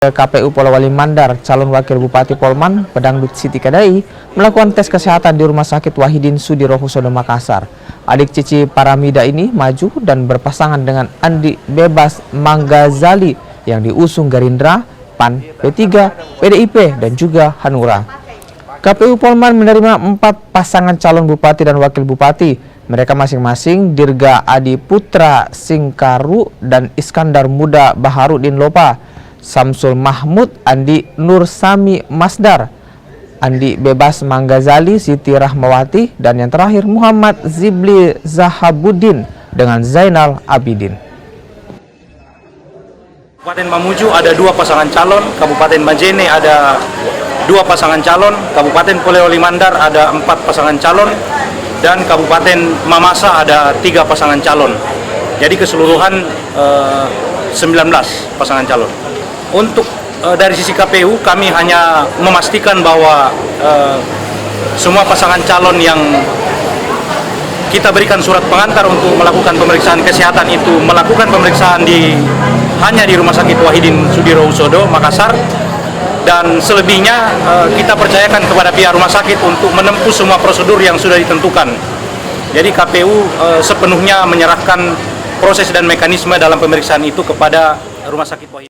KPU Polewali Mandar, calon wakil Bupati Polman, Pedangdut Siti Kadai, melakukan tes kesehatan di Rumah Sakit Wahidin Sudirohusodo Makassar. Adik Cici Paramida ini maju dan berpasangan dengan Andi Bebas Manggazali yang diusung Gerindra, PAN, P3, PDIP, dan juga Hanura. KPU Polman menerima 4 pasangan calon bupati dan wakil bupati. Mereka masing-masing Dirga Adi Putra Singkaru dan Iskandar Muda Baharudin Lopa, Samsul Mahmud Andi Nur Sami Masdar, Andi Bebas Manggazali Siti Rahmawati, dan yang terakhir Muhammad Zibli Zahabuddin dengan Zainal Abidin. Kabupaten Mamuju ada 2 pasangan calon, Kabupaten Majene ada 2 pasangan calon, Kabupaten Polewali Mandar ada 4 pasangan calon, dan Kabupaten Mamasa ada 3 pasangan calon. Jadi keseluruhan 19 pasangan calon. Untuk dari sisi KPU kami hanya memastikan bahwa semua pasangan calon yang kita berikan surat pengantar untuk melakukan pemeriksaan kesehatan itu melakukan pemeriksaan hanya di Rumah Sakit Wahidin Sudirohusodo Makassar, dan selebihnya kita percayakan kepada pihak rumah sakit untuk menempuh semua prosedur yang sudah ditentukan. Jadi KPU sepenuhnya menyerahkan proses dan mekanisme dalam pemeriksaan itu kepada Rumah Sakit Wahidin.